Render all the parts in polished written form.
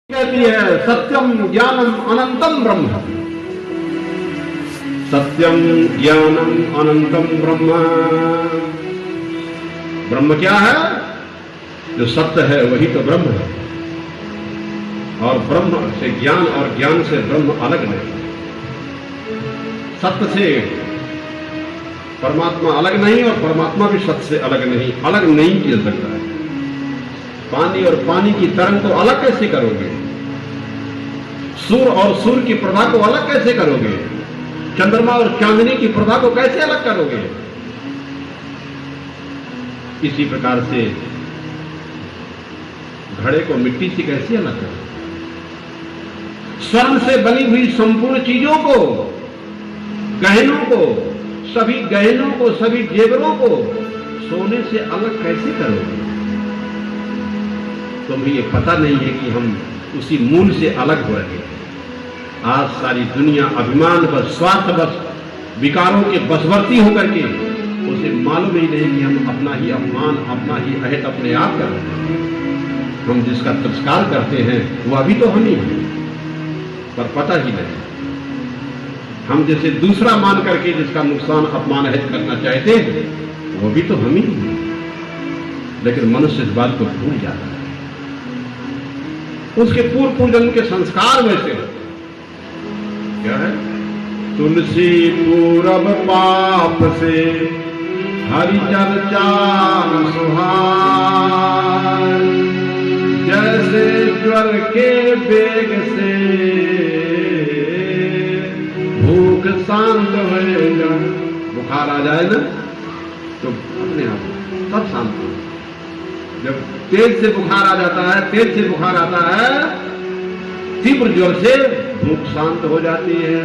कहती है सत्यम ज्ञानम अनंतम ब्रह्म। सत्यम ज्ञानम अनंतम ब्रह्म। ब्रह्म क्या है? जो सत्य है वही तो ब्रह्म है। और ब्रह्म से ज्ञान और ज्ञान से ब्रह्म अलग नहीं। सत्य से परमात्मा अलग नहीं और परमात्मा भी सत्य से अलग नहीं। अलग नहीं किया सकता है। पानी और पानी की तरंग को अलग कैसे करोगे? सूर्य और सूर्य की प्रभा को अलग कैसे करोगे? चंद्रमा और चांदनी की प्रभा को कैसे अलग करोगे? इसी प्रकार से घड़े को मिट्टी से कैसे अलग करोगे? स्वर्ण से बनी हुई संपूर्ण चीजों को, गहनों को, सभी गहनों को, सभी जेवरों को सोने से अलग कैसे करोगे? तुम्हें ये पता नहीं है कि हम उसी मूल से अलग हो रहे हैं। आज सारी दुनिया अभिमान बस, स्वार्थ बस, विकारों के बसवर्ती होकर के उसे मालूम ही नहीं कि हम अपना ही अपमान, अपना ही अहित अपने आप कर रहे हैं। हम जिसका तिरस्कार करते हैं वो अभी तो हम ही हैं, पर पता ही नहीं। हम जैसे दूसरा मान करके जिसका नुकसान, अपमान, अहित करना चाहते हैं वो भी तो हम ही हैं। लेकिन मनुष्य इस बात को भूल जाता है। उसके पूर्व जन्म के संस्कार वैसे होते। क्या है? तुलसी पूरब पाप से हरि चर्चा सुहार, जैसे ज्वर के बेग से भूख शांत होएगा। बुखार आ जाए ना तो अपने आप सब शांत हो। जब तेज से बुखार आ जाता है, तेज से बुखार आता है, तीव्र ज्वर से भूख शांत हो जाती है।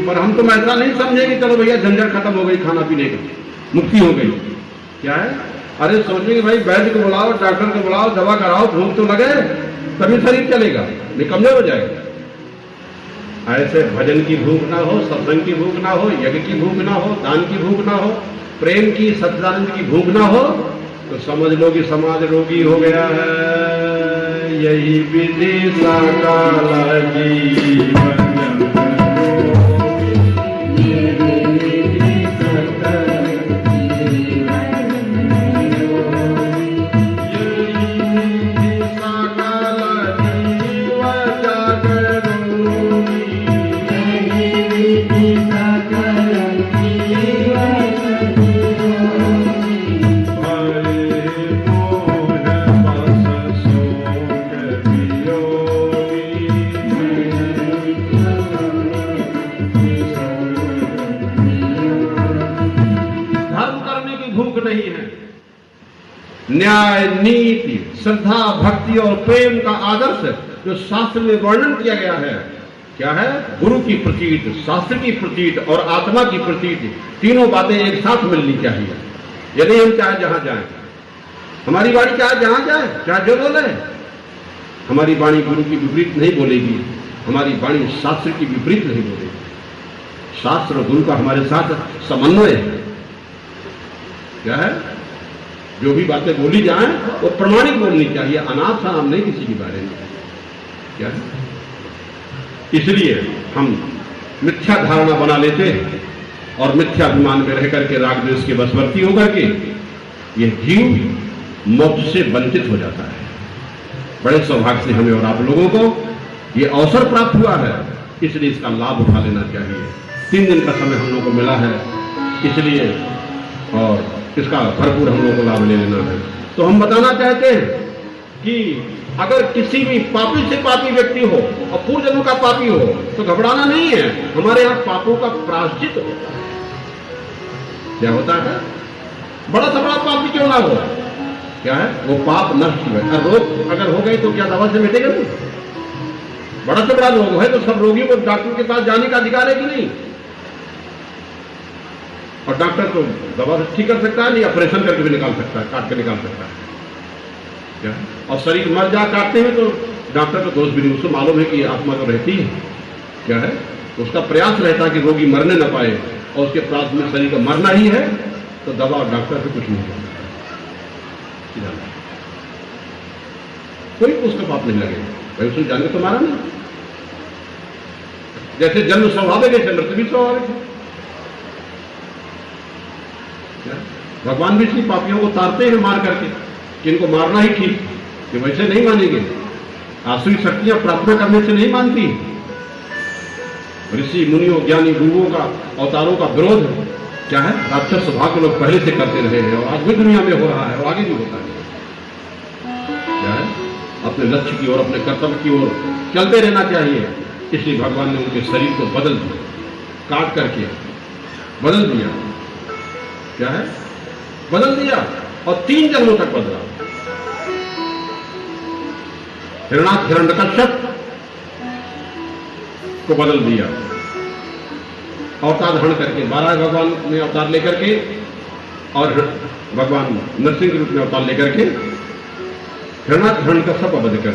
पर हम तो ऐसा नहीं समझे कि चलो भैया झंझट खत्म हो गई, खाना पीने की मुक्ति हो गई। क्या है? अरे सोचेंगे भाई वैद्य को बुलाओ, डॉक्टर को बुलाओ, दवा कराओ, भूख तो लगे तभी शरीर चलेगा, नहीं कमजोर हो जाएगा। ऐसे भजन की भूख ना हो, सत्संग की भूख ना हो, यज्ञ की भूख ना हो, दान की भूख ना हो, प्रेम की, सच्चिदानंद की भूख ना हो तो समझ लो कि समाज रोगी हो गया है। यही विधि सकाल जीवन नहीं है। न्याय, नीति, श्रद्धा, भक्ति और प्रेम का आदर्श जो शास्त्र में वर्णन किया गया है, क्या है? गुरु की प्रतीत, शास्त्र की प्रतीत और आत्मा की प्रतीत, तीनों बातें एक साथ मिलनी चाहिए। यदि हम चाहे जहां जाएं, हमारी वाणी चाहे जहां जाए, चाहे जो बोले, हमारी वाणी गुरु की विपरीत नहीं बोलेगी, हमारी वाणी शास्त्र की विपरीत नहीं बोलेगी। शास्त्र और गुरु का हमारे साथ समन्वय है। क्या है? जो भी बातें बोली जाएं वो प्रमाणिक बोलनी चाहिए, अनाप शनाप नहीं किसी के बारे में। क्या है? इसलिए हम मिथ्या धारणा बना लेते हैं और मिथ्याभिमान में रह करके राग द्वेष के वशवर्ती होकर के ये जीव मोक्ष से वंचित हो जाता है। बड़े सौभाग्य से हमें और आप लोगों को ये अवसर प्राप्त हुआ है, इसलिए इसका लाभ उठा लेना चाहिए। 3 दिन का समय हम लोगों को मिला है, इसलिए और इसका भरपूर हम लोगों को लाभ ले लेना है। तो हम बताना चाहते हैं कि अगर किसी भी पापी से पापी व्यक्ति हो और पूर्व जन्म का पापी हो तो घबराना नहीं है। हमारे यहाँ पापों का प्रायश्चित होता है। क्या होता है? बड़ा से बड़ा पापी क्यों ना हो, क्या है? वो पाप नष्ट हुए। रोग अगर हो गए तो क्या दवा से मिटेगा? नहीं। बड़ा से बड़ा रोग है तो सब रोगियों को डॉक्टर के पास जाने का अधिकार है कि नहीं? और डॉक्टर तो दवा से ठीक कर सकता है, नहीं ऑपरेशन करके भी निकाल सकता है, काट के निकाल सकता है। क्या? और शरीर मर जा काटते हैं तो डॉक्टर का दोष भी नहीं, उसको मालूम है कि आत्मा तो रहती है। क्या है? उसका प्रयास रहता है कि रोगी मरने न पाए और उसके प्राथमिक शरीर का मरना ही है, तो दवा और डॉक्टर से कुछ नहीं हो सकता। कोई उसका पाप नहीं लगेगा। भाई उसने जान के तो मारा नहीं। जैसे जन्म स्वाभाविक है, मृत्यु भी स्वाभाविक है। भगवान भी इसी पापियों को तारते हैं मार करके कि इनको मारना ही ठीक, कि वैसे नहीं मानेंगे। आसुरी शक्तियां प्रार्थना करने से नहीं मानती। ऋषि मुनियों ज्ञानी गुरुओं का अवतारों का विरोध क्या है, राक्षस स्वभाव के लोग पहले से करते रहे हैं और आज भी दुनिया में हो रहा है और आगे भी होता है। क्या है, अपने लक्ष्य की ओर, अपने कर्तव्य की ओर चलते रहना चाहिए। इसलिए भगवान ने उनके शरीर को बदल दिया, काट करके बदल दिया। क्या है, बदल दिया और 3 जन्मों तक बदला। हिरण्यकश्यप को बदल दिया अवतार धारण करके, 12 भगवान ने अवतार लेकर के, और भगवान नरसिंह के रूप में अवतार लेकर के हिरण्यकश्यप को वध कर